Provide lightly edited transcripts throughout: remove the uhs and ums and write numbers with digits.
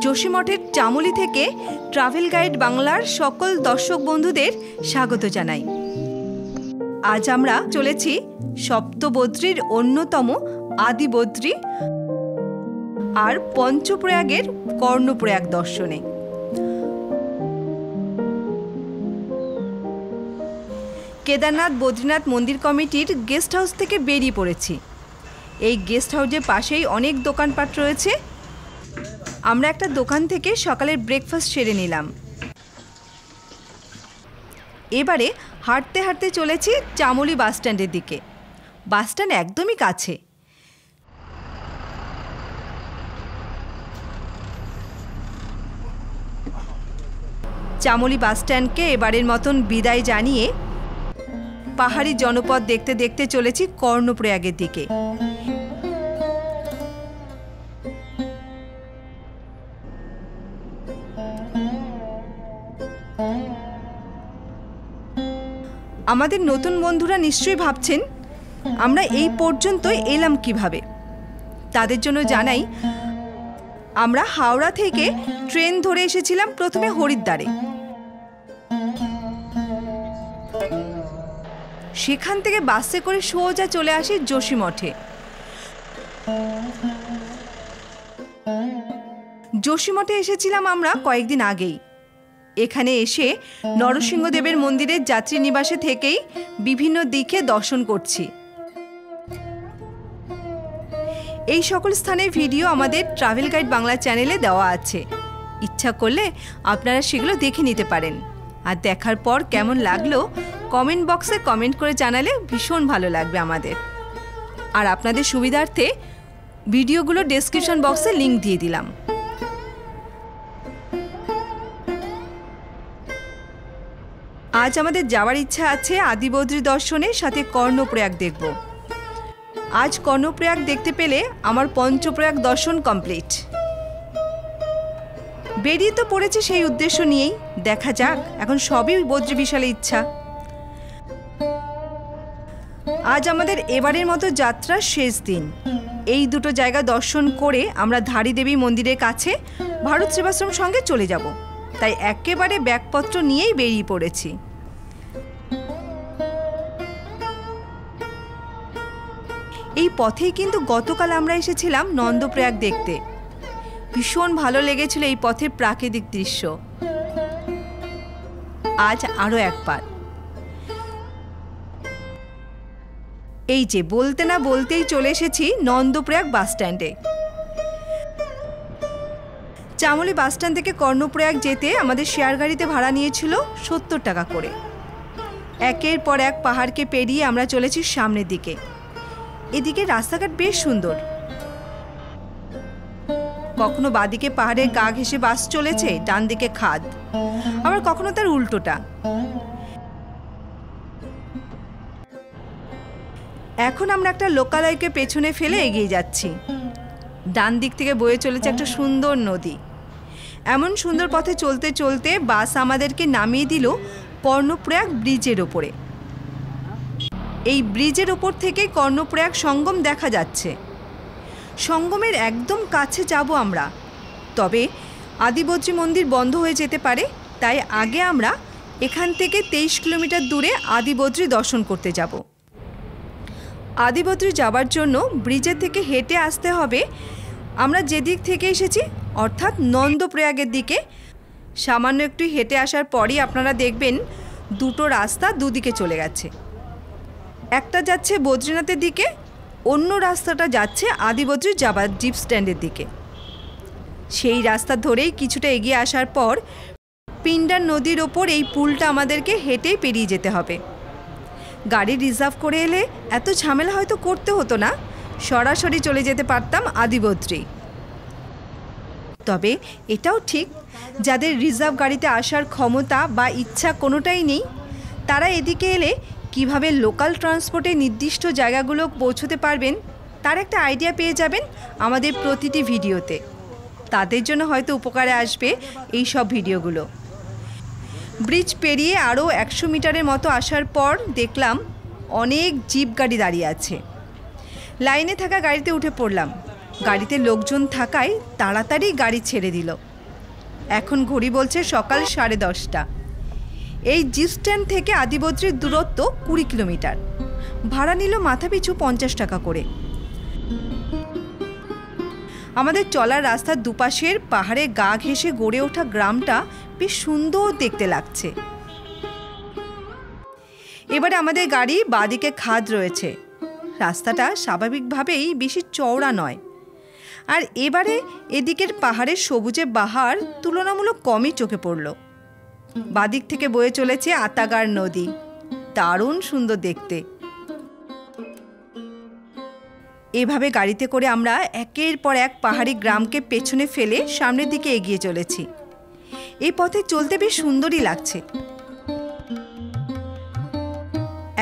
যোশীমঠের চামুলি থেকে travel guide বাংলার সকল দর্শক বন্ধুদের স্বাগত জানাই। আজ আমরা চলেছি সপ্তবদ্রীর অন্যতম আদিবদ্রী আর পঞ্চপ্রয়াগের কর্ণপ্রয়াগ দর্শনে। কেদারনাথ বদ্রীনাথ মন্দির কমিটির গেস্ট হাউস থেকে বেরিয়ে পড়েছি। এই গেস্ট হাউসের পাশেই অনেক দোকানপাট রয়েছে। আমরা একটা দোকান থেকে সকালের ব্রেকফাস্ট সেরে নিলাম। এবারে হাঁটতে হাঁটতে চলেছি চামুলি বাসস্ট্যান্ডের দিকে। বাসস্ট্যান্ড একদমই কাছে। চামুলি বাসস্ট্যান্ডকে এবারের মতন বিদায় জানিয়ে পাহাড়ি জনপদ দেখতে দেখতে চলেছি কর্ণপ্রয়াগের দিকে। আমাদের নতুন বন্ধুরা নিশ্চয়ই ভাবছেন আমরা এই পর্যন্ত এলাম কিভাবে। তাদের জন্য জানাই, আমরা হাওড়া থেকে ট্রেন ধরে এসেছিলাম প্রথমে হরিদ্বারে। সেখান থেকে বাসে করে সোজা চলে আসি যোশীমঠে। যোশীমঠে এসেছিলাম আমরা কয়েকদিন আগেই। এখানে এসে নরসিংহদেবের মন্দিরের যাত্রী নিবাসে থেকেই বিভিন্ন দিকে দর্শন করছি। এই সকল স্থানের ভিডিও আমাদের ট্রাভেল গাইড বাংলা চ্যানেলে দেওয়া আছে। ইচ্ছা করলে আপনারা সেগুলো দেখে নিতে পারেন। আর দেখার পর কেমন লাগলো কমেন্ট বক্সে কমেন্ট করে জানালে ভীষণ ভালো লাগবে আমাদের। আর আপনাদের সুবিধার্থে ভিডিওগুলো ডেসক্রিপশন বক্সে লিংক দিয়ে দিলাম। আজ আমাদের যাওয়ার ইচ্ছা আছে আদিবদ্রী দর্শনের সাথে কর্ণপ্রয়াগ দেখব। আজ কর্ণপ্রয়াগ দেখতে পেলে আমার পঞ্চপ্রয়াগ দর্শন কমপ্লিট। বেরিয়ে তো পড়েছে সেই উদ্দেশ্য নিয়েই। দেখা যাক, এখন সবই বদ্রী বিশালের ইচ্ছা। আজ আমাদের এবারের মতো যাত্রার শেষ দিন। এই দুটো জায়গা দর্শন করে আমরা ধারী দেবী মন্দিরের কাছে ভারত সেবাশ্রম সঙ্গে চলে যাব। তাই একেবারে ব্যাগপত্র নিয়েই বেরিয়ে পড়েছি। এই পথেই কিন্তু গতকাল আমরা এসেছিলাম নন্দপ্রয়াগ দেখতে। ভীষণ ভালো লেগেছিল এই পথের প্রাকৃতিক দৃশ্য। আজ আরো একবার। এই যে বলতে না বলতেই চলে এসেছি নন্দপ্রয়াগ বাসস্ট্যান্ডে। চামুলি বাসস্ট্যান্ড থেকে কর্ণপ্রয়াগ যেতে আমাদের শেয়ার গাড়িতে ভাড়া নিয়েছিল 70 টাকা করে। একের পর এক পাহাড়কে পেরিয়ে আমরা চলেছি সামনের দিকে। এদিকে রাস্তাঘাট বেশ সুন্দর। কখনো বাদিকে পাহাড়ের গা ঘেঁষে বাস চলেছে, ডান দিকে খাদ, আবার কখনো তার উল্টোটা। এখন আমরা একটা লোকালয়কে পেছনে ফেলে এগিয়ে যাচ্ছি। ডান দিক থেকে বয়ে চলেছে একটা সুন্দর নদী। এমন সুন্দর পথে চলতে চলতে বাস আমাদেরকে নামিয়ে দিল কর্ণপ্রয়াগ ব্রিজের ওপরে। এই ব্রিজের ওপর থেকে কর্ণপ্রয়াগ সঙ্গম দেখা যাচ্ছে। সঙ্গমের একদম কাছে যাব আমরা। তবে আদিবদ্রী মন্দির বন্ধ হয়ে যেতে পারে, তাই আগে আমরা এখান থেকে 23 কিলোমিটার দূরে আদিবদ্রী দর্শন করতে যাব। আদিবদ্রী যাবার জন্য ব্রিজের থেকে হেঁটে আসতে হবে আমরা যেদিক থেকে এসেছি, অর্থাৎ নন্দপ্রয়াগের দিকে। সামান্য একটু হেঁটে আসার পরই আপনারা দেখবেন দুটো রাস্তা দুদিকে চলে গেছে। একটা যাচ্ছে বদ্রীনাথের দিকে, অন্য রাস্তাটা যাচ্ছে আদিবদ্রী যাবার জিপ স্ট্যান্ডের দিকে। সেই রাস্তা ধরেই কিছুটা এগিয়ে আসার পর পিণ্ডার নদীর ওপর এই পুলটা আমাদেরকে হেঁটেই পেরিয়ে যেতে হবে। গাড়ি রিজার্ভ করে এলে এত ঝামেলা হয়তো করতে হতো না, সরাসরি চলে যেতে পারতাম আদিবদ্রী। তবে এটাও ঠিক, যাদের রিজার্ভ গাড়িতে আসার ক্ষমতা বা ইচ্ছা কোনোটাই নেই, তারা এদিকে এলে কিভাবে লোকাল ট্রান্সপোর্টে নির্দিষ্ট জায়গাগুলো পৌঁছতে পারবেন তার একটা আইডিয়া পেয়ে যাবেন আমাদের প্রতিটি ভিডিওতে। তাদের জন্য হয়তো উপকারে আসবে এই সব ভিডিওগুলো। ব্রিজ পেরিয়ে আরও 100 মিটারের মতো আসার পর দেখলাম অনেক জিপ গাড়ি দাঁড়িয়ে আছে। লাইনে থাকা গাড়িতে উঠে পড়লাম। গাড়িতে লোকজন থাকায় তাড়াতাড়ি গাড়ি ছেড়ে দিল। এখন ঘড়ি বলছে সকাল 10:30। এই জিপ স্ট্যান্ড থেকে আদিবদ্রির দূরত্ব 20 কিলোমিটার। ভাড়া নিল মাথাপিছু 50 টাকা করে। আমাদের চলার রাস্তার দুপাশের পাহাড়ে গা ঘেঁষে গড়ে ওঠা গ্রামটা বেশ সুন্দর দেখতে লাগছে। এবারে আমাদের গাড়ি বাঁদিকে খাদ রয়েছে। রাস্তাটা স্বাভাবিকভাবেই বেশি চওড়া নয়। আর এবারে এদিকের পাহাড়ের সবুজে বাহার তুলনামূলক কমই চোখে পড়ল। বাদিক থেকে বয়ে চলেছে আতাগার নদী, দারুণ সুন্দর দেখতে। এভাবে গাড়িতে করে আমরা একের পর এক পাহাড়ি গ্রামকে পেছনে ফেলে সামনের দিকে এগিয়ে চলেছি। এই পথে চলতে বেশ সুন্দরই লাগছে।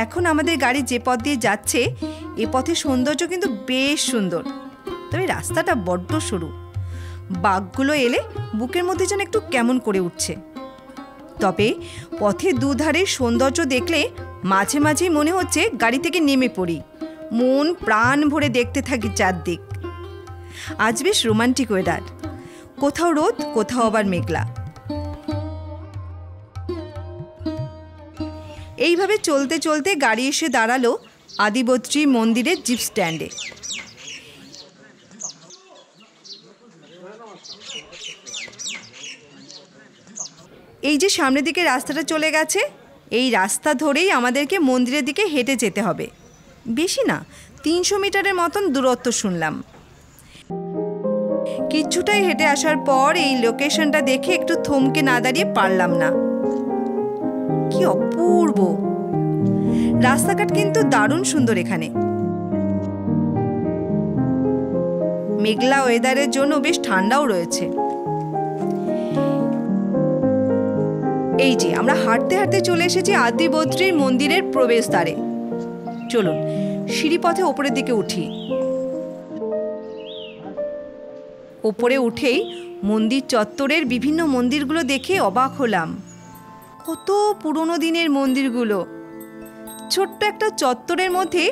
এখন আমাদের গাড়ি যে পথ দিয়ে যাচ্ছে এ পথের সৌন্দর্য কিন্তু বেশ সুন্দর, তবে রাস্তাটা বড্ড সরু। বাঘগুলো এলে বুকের মধ্যে যেন একটু কেমন করে উঠছে। তবে পথের দুধারের সৌন্দর্য দেখলে মাঝে মাঝেই মনে হচ্ছে গাড়ি থেকে নেমে পড়ি, মন প্রাণ ভরে দেখতে থাকি চারদিক। আজ বেশ রোমান্টিক ওয়েদার, কোথাও রোদ কোথাও আবার মেঘলা। এইভাবে চলতে চলতে গাড়ি এসে দাঁড়ালো আদিবদ্রী মন্দিরের জিপ স্ট্যান্ডে। এই যে সামনের দিকে রাস্তাটা চলে গেছে, এই রাস্তা ধরেই আমাদেরকে মন্দিরের দিকে হেঁটে যেতে হবে। বেশি না, 300 মিটারের মতন দূরত্ব শুনলাম। কিছুটাই হেঁটে আসার পর এই লোকেশনটা দেখে একটু থমকে না দাঁড়িয়ে পারলাম না। কি অপূর্ব রাস্তাঘাট, কিন্তু দারুণ সুন্দর এখানে। মেঘলা ওয়েদারের জন্য বেশ ঠান্ডাও রয়েছে। এই যে আমরা হাঁটতে হাঁটতে চলে এসেছি আদিবদ্রীর মন্দিরের প্রবেশদ্বারে। চলুন সিঁড়িপথে ওপরের দিকে উঠি। ওপরে উঠেই মন্দির চত্বরের বিভিন্ন মন্দিরগুলো দেখে অবাক হলাম। কত পুরনো দিনের মন্দিরগুলো। ছোট্ট একটা চত্বরের মধ্যে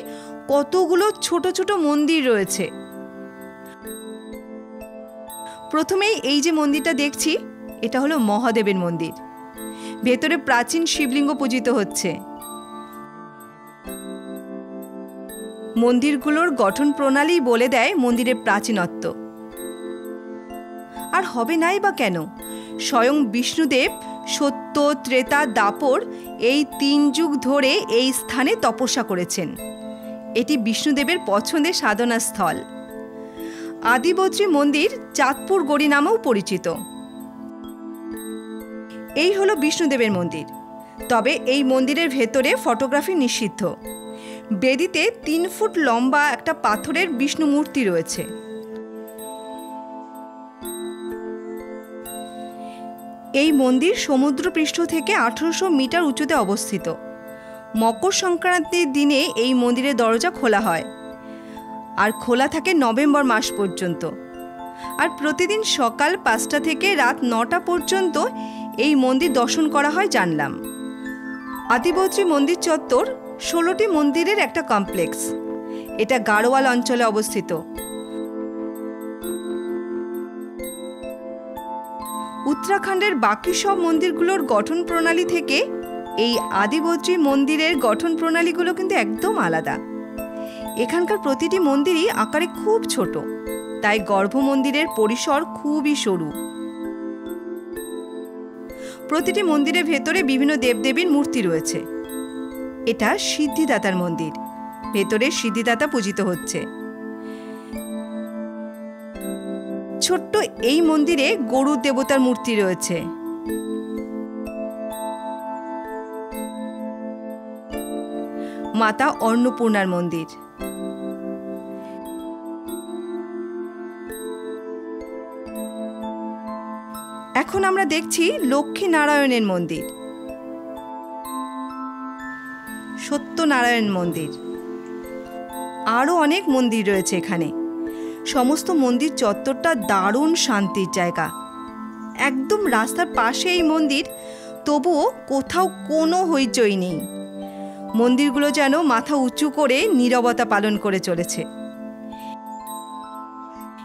কতগুলো ছোট ছোট মন্দির রয়েছে। প্রথমেই এই যে মন্দিরটা দেখছি এটা হলো মহাদেবের মন্দির। ভেতরে প্রাচীন শিবলিঙ্গ পূজিত হচ্ছে। মন্দিরগুলোর গঠন প্রণালী বলে দেয় মন্দিরের প্রাচীনত্ব। আর হবে নাই বা কেন, স্বয়ং বিষ্ণুদেব সত্য, ত্রেতা, দাপর এই 3 যুগ ধরে এই স্থানে তপস্যা করেছেন। এটি বিষ্ণুদেবের পছন্দের সাধনা স্থল। আদিবদ্রী মন্দির চাঁদপুর গড়ি নামেও পরিচিত। এই হলো বিষ্ণুদেবের মন্দির। তবে এই মন্দিরের ভেতরে ফটোগ্রাফি নিষিদ্ধ। বেদিতে 3 ফুট লম্বা একটা পাথরের বিষ্ণু মূর্তি রয়েছে। এই মন্দির সমুদ্রপৃষ্ঠ থেকে 1800 মিটার উঁচুতে অবস্থিত। মকর সংক্রান্তির দিনে এই মন্দিরের দরজা খোলা হয়, আর খোলা থাকে নভেম্বর মাস পর্যন্ত। আর প্রতিদিন সকাল 5টা থেকে রাত 9টা পর্যন্ত এই মন্দির দর্শন করা হয় জানলাম। আদিবদ্রী মন্দির চত্বর 16টি মন্দিরের একটা কমপ্লেক্স। এটা গাড়োয়াল অঞ্চলে অবস্থিত। উত্তরাখণ্ডের বাকি সব মন্দিরগুলোর গঠন প্রণালী থেকে এই আদিবদ্রী মন্দিরের গঠন প্রণালীগুলো কিন্তু একদম আলাদা। এখানকার প্রতিটি মন্দিরই আকারে খুব ছোট, তাই গর্ভ মন্দিরের পরিসর খুবই সরু। প্রতিটি মন্দিরের ভেতরে বিভিন্ন দেবদেবীর মূর্তি রয়েছে। এটা সিদ্ধিদাতার মন্দির। ভেতরে সিদ্ধিদাতা পূজিত হচ্ছে। ছোট্ট এই মন্দিরে গরু দেবতার মূর্তি রয়েছে। মাতা অন্নপূর্ণার মন্দির। এখন আমরা দেখছি লক্ষ্মী নারায়ণের মন্দির, সত্যনারায়ণ মন্দির। আরও অনেক মন্দির রয়েছে এখানে। সমস্ত মন্দির চত্বরটা দারুণ শান্তির জায়গা। একদম রাস্তার পাশে এই মন্দির, তবুও কোথাও কোনো হইচই নেই। মন্দিরগুলো যেন মাথা উঁচু করে নীরবতা পালন করে চলেছে।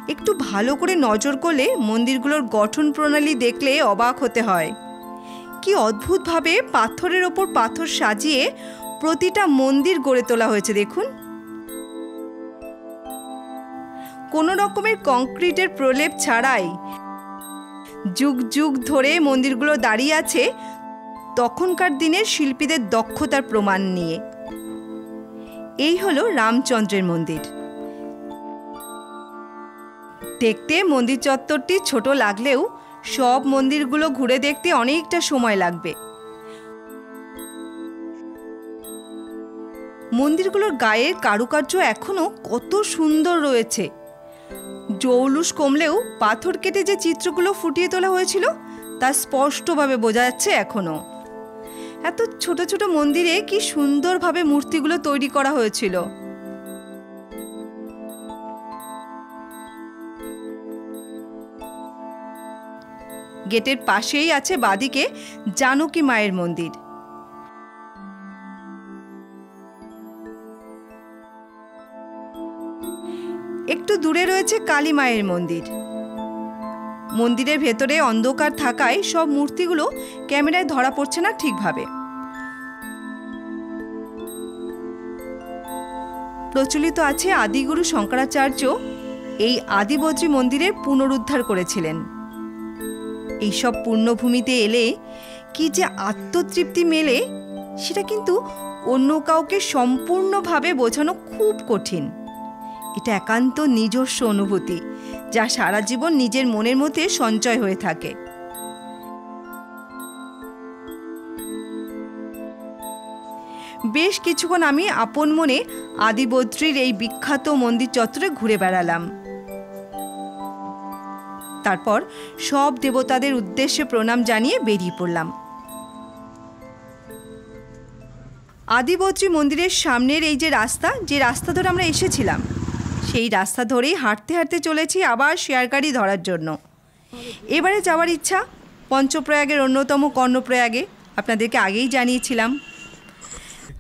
একটু ভালো করে নজর করলে মন্দিরগুলোর গঠন প্রণালী দেখলে অবাক হতে হয়। কি অদ্ভুতভাবে পাথরের ওপর পাথর সাজিয়ে প্রতিটা মন্দির গড়ে তোলা হয়েছে দেখুন। কোনো রকমের কংক্রিটের প্রলেপ ছাড়াই যুগ যুগ ধরে মন্দিরগুলো দাঁড়িয়ে আছে তখনকার দিনের শিল্পীদের দক্ষতার প্রমাণ নিয়ে। এই হলো রামচন্দ্রের মন্দির। দেখতে মন্দির চত্বরটি ছোট লাগলেও সব মন্দিরগুলো ঘুরে দেখতে অনেকটা সময় লাগবে। মন্দিরগুলোর গায়ের কারুকার্য এখনো কত সুন্দর রয়েছে। জৌলুস কমলেও পাথর কেটে যে চিত্রগুলো ফুটিয়ে তোলা হয়েছিল তা স্পষ্টভাবে বোঝা যাচ্ছে এখনো। এত ছোট ছোট মন্দিরে কি সুন্দরভাবে মূর্তিগুলো তৈরি করা হয়েছিল। গেটের পাশেই আছে বাদিকে জানকী মায়ের মন্দির। একটু দূরে রয়েছে কালী মায়ের মন্দির। মন্দিরের ভেতরে অন্ধকার থাকায় সব মূর্তিগুলো ক্যামেরায় ধরা পড়ছে না ঠিকভাবে। প্রচলিত আছে আদিগুরু শঙ্করাচার্য এই আদিবদ্রী মন্দিরের পুনরুদ্ধার করেছিলেন। এইসব পুণ্যভূমিতে এলে কি যে আত্মতৃপ্তি মেলে সেটা কিন্তু অন্য কাউকে সম্পূর্ণভাবে বোঝানো খুব কঠিন। এটা একান্ত নিজস্ব অনুভূতি যা সারা জীবন নিজের মনের মধ্যে সঞ্চয় হয়ে থাকে। বেশ কিছুক্ষণ আমি আপন মনে আদিবদ্রীর এই বিখ্যাত মন্দির চত্বরে ঘুরে বেড়ালাম। তারপর সব দেবতাদের উদ্দেশ্যে প্রণাম জানিয়ে বেরিয়ে পড়লাম। আদিবদ্রী মন্দিরের সামনের এই যে রাস্তা ধরে আমরা এসেছিলাম সেই রাস্তা ধরেই হাঁটতে হাঁটতে চলেছি আবার শেয়ার গাড়ি ধরার জন্য। এবারে যাওয়ার ইচ্ছা পঞ্চপ্রয়াগের অন্যতম কর্ণপ্রয়াগে। আপনাদেরকে আগেই জানিয়েছিলাম।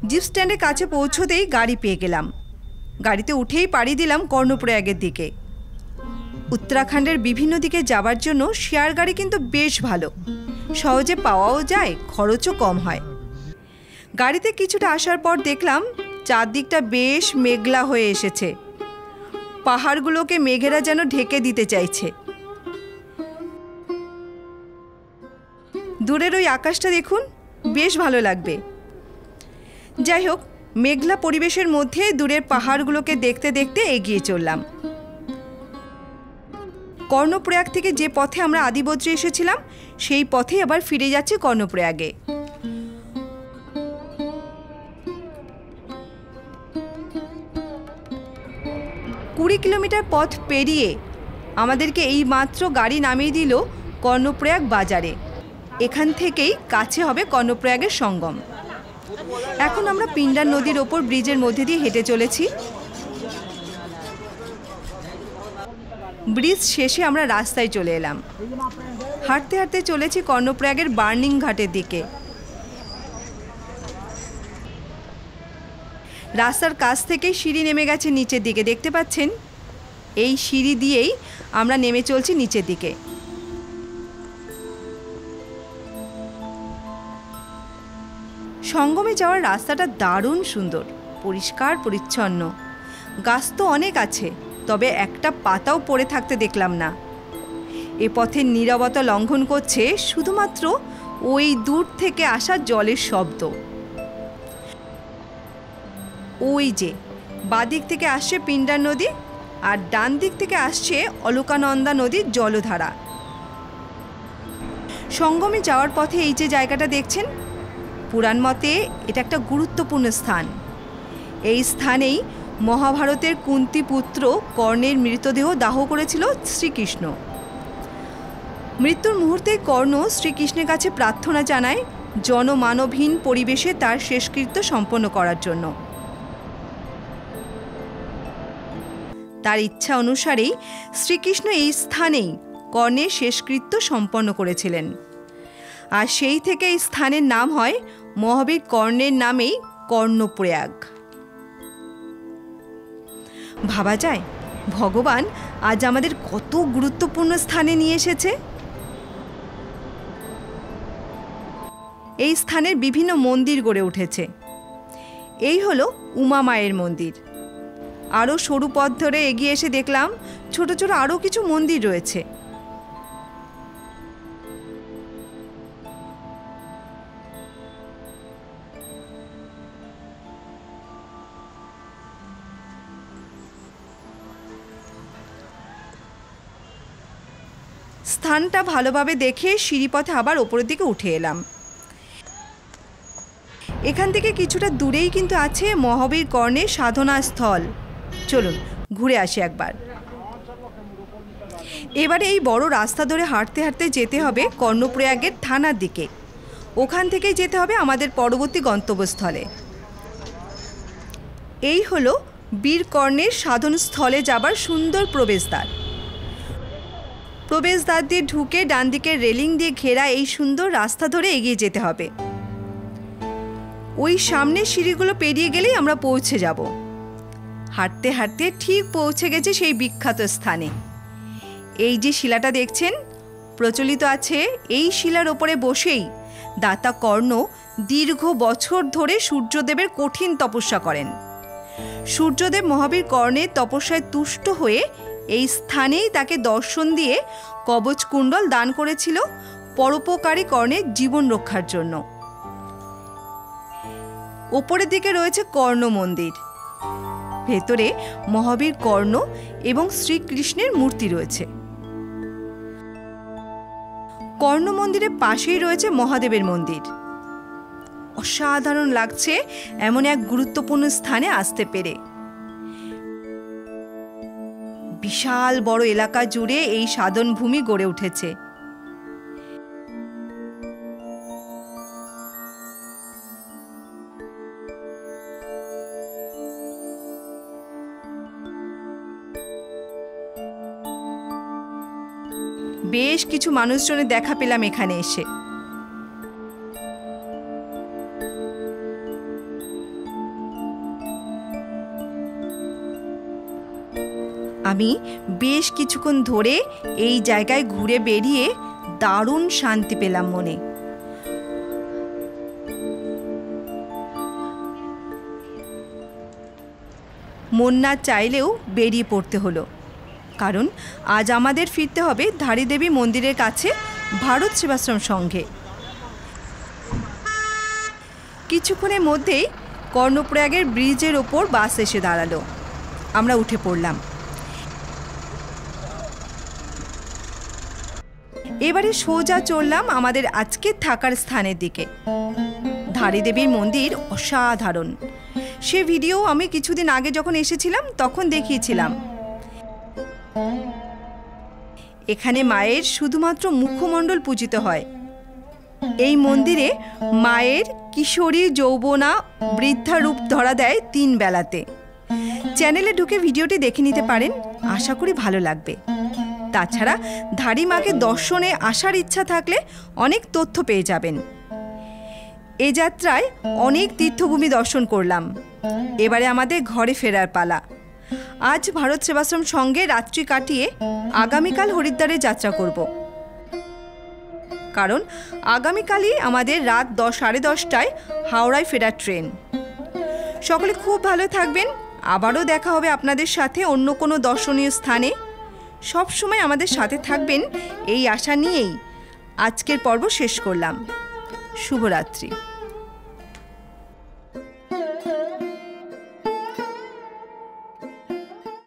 জিপ স্ট্যান্ডের কাছে পৌঁছতেই গাড়ি পেয়ে গেলাম। গাড়িতে উঠেই পাড়ি দিলাম কর্ণপ্রয়াগের দিকে। উত্তরাখণ্ডের বিভিন্ন দিকে যাওয়ার জন্য শেয়ার গাড়ি কিন্তু বেশ ভালো, সহজে পাওয়াও যায়, খরচও কম হয়। গাড়িতে কিছুটা আসার পর দেখলাম চারদিকটা বেশ মেঘলা হয়ে এসেছে। পাহাড়গুলোকে মেঘেরা যেন ঢেকে দিতে চাইছে। দূরের ওই আকাশটা দেখুন, বেশ ভালো লাগবে। যাই হোক, মেঘলা পরিবেশের মধ্যে দূরের পাহাড়গুলোকে দেখতে দেখতে এগিয়ে চললাম। কর্ণপ্রয়াগ থেকে যে পথে আমরা আদিবদ্রী এসেছিলাম সেই পথে আবার ফিরে যাচ্ছি কর্ণপ্রয়াগে। 20 কিলোমিটার পথ পেরিয়ে আমাদেরকে এই মাত্র গাড়ি নামিয়ে দিল কর্ণপ্রয়াগ বাজারে। এখান থেকেই কাছে হবে কর্ণপ্রয়াগের সঙ্গম। এখন আমরা পিণ্ডার নদীর ওপর ব্রিজের মধ্যে দিয়ে হেঁটে চলেছি। ব্রিজ শেষে আমরা রাস্তায় চলে এলাম। হাঁটতে হাঁটতে চলেছি কর্ণপ্রয়াগের বার্নিং ঘাটের দিকে। রাস্তার কাছ থেকেই সিঁড়ি নেমে গেছে নিচের দিকে, দেখতে পাচ্ছেন। এই সিঁড়ি দিয়েই আমরা নেমে চলছি নিচের দিকে। সঙ্গমে যাওয়ার রাস্তাটা দারুণ সুন্দর, পরিষ্কার পরিচ্ছন্ন। গাছ তো অনেক আছে, তবে একটা পাতাও পড়ে থাকতে দেখলাম না। এ পথের নীরবতা লঙ্ঘন করছে শুধুমাত্র ওই দূর থেকে আসা জলের শব্দ। ওই যে বাদিক থেকে আসছে পিণ্ডার নদী আর ডান দিক থেকে আসছে অলকানন্দা নদীর জলধারা। সঙ্গমে যাওয়ার পথে এই যে জায়গাটা দেখছেন, পুরাণ মতে এটা একটা গুরুত্বপূর্ণ স্থান। এই স্থানেই মহাভারতের কুন্তী পুত্র কর্ণের মৃতদেহ দাহ করেছিল শ্রীকৃষ্ণ। মৃত্যুর মুহূর্তে কর্ণ শ্রীকৃষ্ণের কাছে প্রার্থনা জানায় জনমানবহীন পরিবেশে তার শেষকৃত্য সম্পন্ন করার জন্য। তার ইচ্ছা অনুসারেই শ্রীকৃষ্ণ এই স্থানেই কর্ণের শেষকৃত্য সম্পন্ন করেছিলেন। আর সেই থেকে এই স্থানের নাম হয় মহাবীর কর্ণের নামেই কর্ণপ্রয়াগ। ভাবা যায় ভগবান আজ আমাদের কত গুরুত্বপূর্ণ স্থানে নিয়ে এসেছে। এই স্থানের বিভিন্ন মন্দির গড়ে উঠেছে। এই হলো উমা মায়ের মন্দির। আরও সরু পথ ধরে এগিয়ে এসে দেখলাম ছোট ছোট আরও কিছু মন্দির রয়েছে। স্থানটা ভালোভাবে দেখে সিঁড়িপথে আবার ওপরের দিকে উঠে এলাম। এখান থেকে কিছুটা দূরেই কিন্তু আছে মহাবীর কর্ণের সাধনা স্থল। চলুন ঘুরে আসি একবার। এবারে এই বড় রাস্তা ধরে হাঁটতে হাঁটতে যেতে হবে কর্ণপ্রয়াগের থানার দিকে। ওখান থেকেই যেতে হবে আমাদের পরবর্তী গন্তব্যস্থলে। এই হলো বীরকর্ণের সাধনস্থলে যাবার সুন্দর প্রবেশদ্বার। প্রবেশদ্বার দিয়ে ঢুকে ডান দিকের রেলিং দিয়ে ঘেরা এই সুন্দর রাস্তা ধরে এগিয়ে যেতে হবে। ওই সামনের সিঁড়িগুলো পেরিয়ে গেলেই আমরা পৌঁছে যাব। হাঁটতে হাঁটতে ঠিক পৌঁছে গেছে সেই বিখ্যাত স্থানে। এই যে শিলাটা দেখছেন, প্রচলিত আছে এই শিলার ওপরে বসেই দাতা কর্ণ দীর্ঘ বছর ধরে সূর্যদেবের কঠিন তপস্যা করেন। সূর্যদেব মহাবীর কর্ণের তপস্যায় তুষ্ট হয়ে এই স্থানেই তাকে দর্শন দিয়ে কবচ কুণ্ডল দান করেছিল পরোপকারী কর্ণের জীবন রক্ষার জন্য। ওপরের দিকে রয়েছে কর্ণ মন্দির। ভেতরে মহাবীর কর্ণ এবং শ্রীকৃষ্ণের মূর্তি রয়েছে। কর্ণ মন্দিরের পাশেই রয়েছে মহাদেবের মন্দির। অসাধারণ লাগছে এমন এক গুরুত্বপূর্ণ স্থানে আসতে পেরে। বিশাল বড় এলাকা জুড়ে এই সাধন ভূমি গড়ে উঠেছে। বেশ কিছু মানুষজনের দেখা পেলাম এখানে এসে। আমি বেশ কিছুক্ষণ ধরে এই জায়গায় ঘুরে বেরিয়ে দারুণ শান্তি পেলাম মনে। মন না চাইলেও বেরিয়ে পড়তে হলো, কারণ আজ আমাদের ফিরতে হবে ধারীদেবী মন্দিরের কাছে ভারত সেবাশ্রম সংঘে। কিছুক্ষণের মধ্যেই কর্ণপ্রয়াগের ব্রিজের ওপর বাস এসে দাঁড়ালো। আমরা উঠে পড়লাম। এবারে সোজা চললাম আমাদের আজকে থাকার স্থানের দিকে। ধারীদেবীর মন্দির অসাধারণ। সে ভিডিও আমি কিছুদিন আগে যখন এসেছিলাম তখন দেখিয়েছিলাম। এখানে মায়ের শুধুমাত্র মুখমণ্ডল পূজিত হয়। এই মন্দিরে মায়ের কিশোরী, যৌবনা, বৃদ্ধা রূপ ধরা দেয় 3 বেলাতে। চ্যানেলে ঢুকে ভিডিওটি দেখে নিতে পারেন, আশা করি ভালো লাগবে। তাছাড়া ধারী মাকে দর্শনে আসার ইচ্ছা থাকলে অনেক তথ্য পেয়ে যাবেন। এ যাত্রায় অনেক তীর্থভূমি দর্শন করলাম। এবারে আমাদের ঘরে ফেরার পালা। আজ ভারত সেবাশ্রম সঙ্গে রাত্রি কাটিয়ে আগামীকাল হরিদ্বারে যাত্রা করব, কারণ আগামীকালই আমাদের রাত 10, 10:30টায় হাওড়ায় ফেরার ট্রেন। সকলে খুব ভালো থাকবেন। আবারও দেখা হবে আপনাদের সাথে অন্য কোনো দর্শনীয় স্থানে। সবসময় আমাদের সাথে থাকবেন এই আশা নিয়েই আজকের পর্ব শেষ করলাম। শুভরাত্রি।